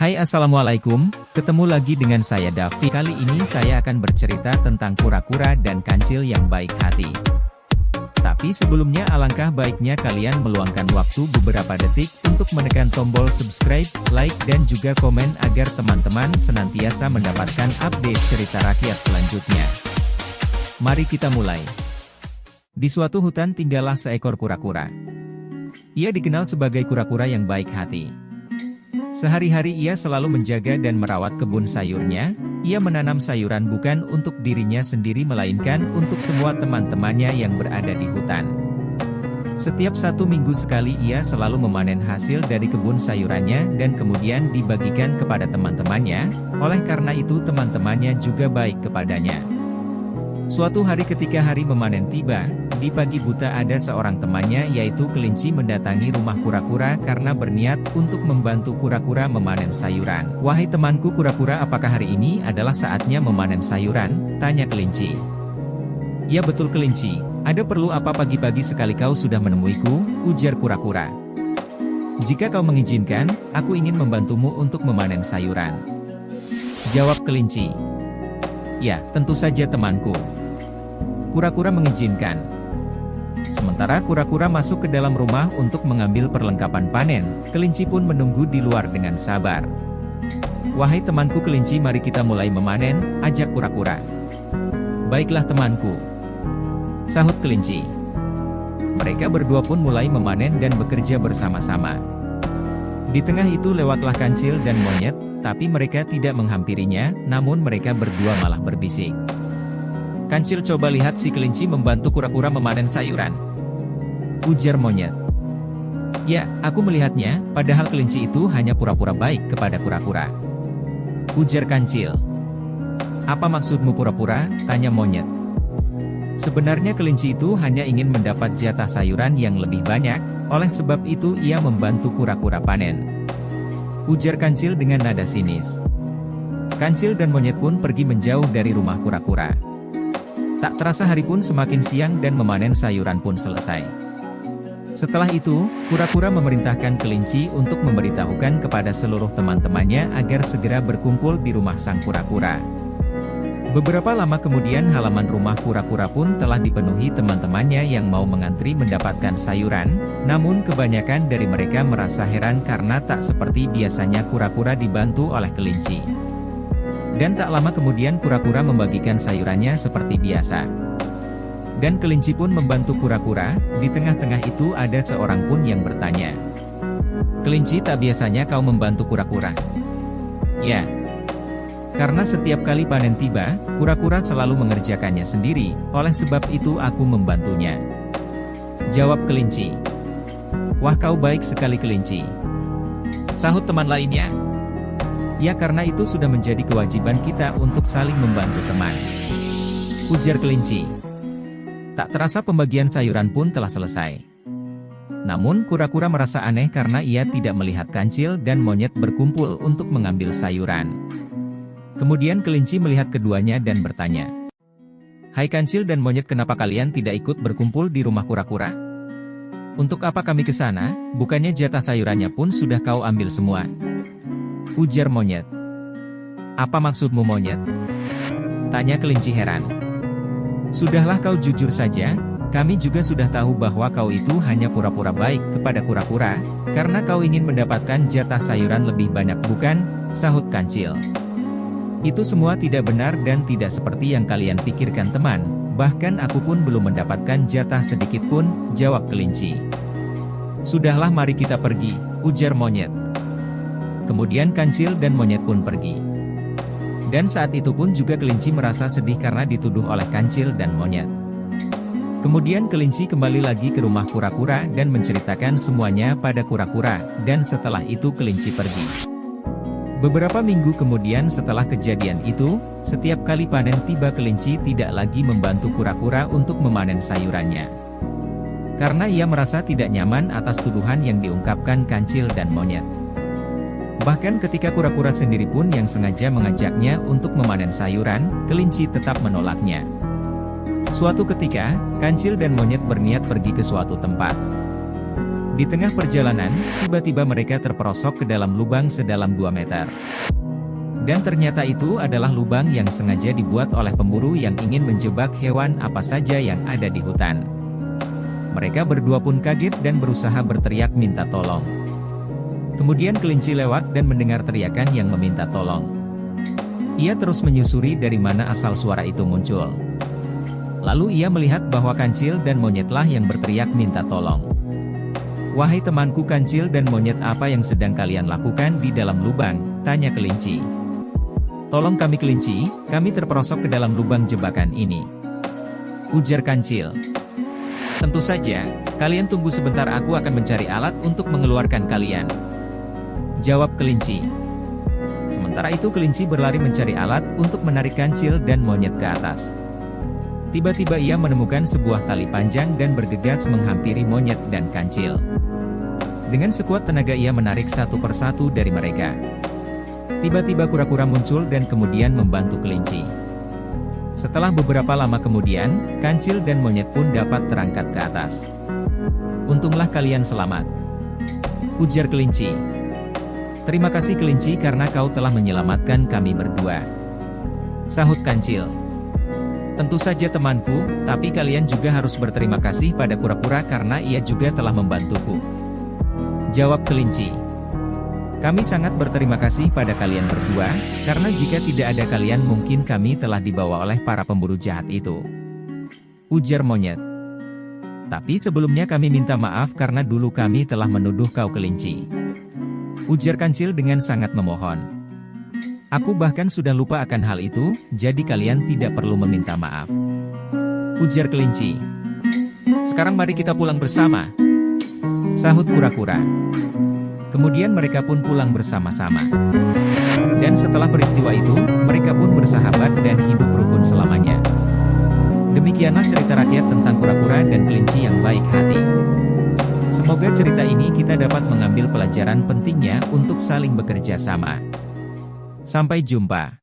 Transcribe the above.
Hai assalamualaikum, ketemu lagi dengan saya Davi. Kali ini saya akan bercerita tentang kura-kura dan kancil yang baik hati. Tapi sebelumnya alangkah baiknya kalian meluangkan waktu beberapa detik untuk menekan tombol subscribe, like dan juga komen agar teman-teman senantiasa mendapatkan update cerita rakyat selanjutnya. Mari kita mulai. Di suatu hutan tinggallah seekor kura-kura. Ia dikenal sebagai kura-kura yang baik hati. Sehari-hari ia selalu menjaga dan merawat kebun sayurnya. Ia menanam sayuran bukan untuk dirinya sendiri melainkan untuk semua teman-temannya yang berada di hutan. Setiap 1 minggu sekali ia selalu memanen hasil dari kebun sayurannya dan kemudian dibagikan kepada teman-temannya. Oleh karena itu teman-temannya juga baik kepadanya. Suatu hari ketika hari memanen tiba, di pagi buta ada seorang temannya yaitu kelinci mendatangi rumah kura-kura karena berniat untuk membantu kura-kura memanen sayuran. "Wahai temanku kura-kura, apakah hari ini adalah saatnya memanen sayuran?" tanya kelinci. "Ya betul kelinci, ada perlu apa pagi-pagi sekali kau sudah menemuiku?" ujar kura-kura. "Jika kau mengizinkan, aku ingin membantumu untuk memanen sayuran," jawab kelinci. "Ya, tentu saja temanku." Kura-kura mengizinkan. Sementara kura-kura masuk ke dalam rumah untuk mengambil perlengkapan panen, kelinci pun menunggu di luar dengan sabar. "Wahai temanku kelinci, mari kita mulai memanen," ajak kura-kura. "Baiklah temanku," sahut kelinci. Mereka berdua pun mulai memanen dan bekerja bersama-sama. Di tengah itu lewatlah kancil dan monyet, tapi mereka tidak menghampirinya, namun mereka berdua malah berbisik. "Kancil, coba lihat si kelinci membantu kura-kura memanen sayuran," ujar monyet. "Ya, aku melihatnya, padahal kelinci itu hanya pura-pura baik kepada kura-kura," ujar kancil. "Apa maksudmu pura-pura?" tanya monyet. "Sebenarnya kelinci itu hanya ingin mendapat jatah sayuran yang lebih banyak, oleh sebab itu ia membantu kura-kura panen," ujar kancil dengan nada sinis. Kancil dan monyet pun pergi menjauh dari rumah kura-kura. Tak terasa hari pun semakin siang dan memanen sayuran pun selesai. Setelah itu, kura-kura memerintahkan kelinci untuk memberitahukan kepada seluruh teman-temannya agar segera berkumpul di rumah sang kura-kura. Beberapa lama kemudian halaman rumah kura-kura pun telah dipenuhi teman-temannya yang mau mengantri mendapatkan sayuran, namun kebanyakan dari mereka merasa heran karena tak seperti biasanya kura-kura dibantu oleh kelinci. Dan tak lama kemudian kura-kura membagikan sayurannya seperti biasa. Dan kelinci pun membantu kura-kura. Di tengah-tengah itu ada seorang pun yang bertanya, "Kelinci, tak biasanya kau membantu kura-kura?" "Ya, karena setiap kali panen tiba, kura-kura selalu mengerjakannya sendiri, oleh sebab itu aku membantunya," jawab kelinci. "Wah, kau baik sekali kelinci," sahut teman lainnya. "Ya, karena itu sudah menjadi kewajiban kita untuk saling membantu teman," ujar kelinci. Tak terasa pembagian sayuran pun telah selesai. Namun kura-kura merasa aneh karena ia tidak melihat kancil dan monyet berkumpul untuk mengambil sayuran. Kemudian kelinci melihat keduanya dan bertanya, "Hai kancil dan monyet, kenapa kalian tidak ikut berkumpul di rumah kura-kura? Untuk apa kami ke sana? Bukannya jatah sayurannya pun sudah kau ambil semua?" ujar monyet. "Apa maksudmu monyet?" tanya kelinci heran. "Sudahlah, kau jujur saja, kami juga sudah tahu bahwa kau itu hanya pura-pura baik kepada kura-kura, karena kau ingin mendapatkan jatah sayuran lebih banyak bukan?" sahut kancil. "Itu semua tidak benar dan tidak seperti yang kalian pikirkan teman, bahkan aku pun belum mendapatkan jatah sedikit pun," jawab kelinci. "Sudahlah, mari kita pergi," ujar monyet. Kemudian kancil dan monyet pun pergi. Dan saat itu pun juga kelinci merasa sedih karena dituduh oleh kancil dan monyet. Kemudian kelinci kembali lagi ke rumah kura-kura dan menceritakan semuanya pada kura-kura, dan setelah itu kelinci pergi. Beberapa minggu kemudian setelah kejadian itu, setiap kali panen tiba kelinci tidak lagi membantu kura-kura untuk memanen sayurannya. Karena ia merasa tidak nyaman atas tuduhan yang diungkapkan kancil dan monyet. Bahkan ketika kura-kura sendiri pun yang sengaja mengajaknya untuk memanen sayuran, kelinci tetap menolaknya. Suatu ketika, kancil dan monyet berniat pergi ke suatu tempat. Di tengah perjalanan, tiba-tiba mereka terperosok ke dalam lubang sedalam 2 meter. Dan ternyata itu adalah lubang yang sengaja dibuat oleh pemburu yang ingin menjebak hewan apa saja yang ada di hutan. Mereka berdua pun kaget dan berusaha berteriak minta tolong. Kemudian kelinci lewat dan mendengar teriakan yang meminta tolong. Ia terus menyusuri dari mana asal suara itu muncul. Lalu ia melihat bahwa kancil dan monyetlah yang berteriak minta tolong. "Wahai temanku kancil dan monyet, apa yang sedang kalian lakukan di dalam lubang?" tanya kelinci. "Tolong kami kelinci, kami terperosok ke dalam lubang jebakan ini," ujar kancil. "Tentu saja, kalian tunggu sebentar, aku akan mencari alat untuk mengeluarkan kalian," jawab kelinci. Sementara itu kelinci berlari mencari alat untuk menarik kancil dan monyet ke atas. Tiba-tiba ia menemukan sebuah tali panjang dan bergegas menghampiri monyet dan kancil. Dengan sekuat tenaga ia menarik satu persatu dari mereka. Tiba-tiba kura-kura muncul dan kemudian membantu kelinci. Setelah beberapa lama kemudian, kancil dan monyet pun dapat terangkat ke atas. "Untunglah kalian selamat," ujar kelinci. "Terima kasih kelinci karena kau telah menyelamatkan kami berdua," sahut kancil. "Tentu saja temanku, tapi kalian juga harus berterima kasih pada kura-kura karena ia juga telah membantuku," jawab kelinci. "Kami sangat berterima kasih pada kalian berdua, karena jika tidak ada kalian mungkin kami telah dibawa oleh para pemburu jahat itu," ujar monyet. "Tapi sebelumnya kami minta maaf karena dulu kami telah menuduh kau kelinci," ujar kancil dengan sangat memohon. "Aku bahkan sudah lupa akan hal itu, jadi kalian tidak perlu meminta maaf," ujar kelinci. "Sekarang mari kita pulang bersama," sahut kura-kura. Kemudian mereka pun pulang bersama-sama. Dan setelah peristiwa itu, mereka pun bersahabat dan hidup rukun selamanya. Demikianlah cerita rakyat tentang kura-kura dan kelinci yang baik hati. Semoga cerita ini kita dapat mengambil pelajaran pentingnya untuk saling bekerja sama. Sampai jumpa.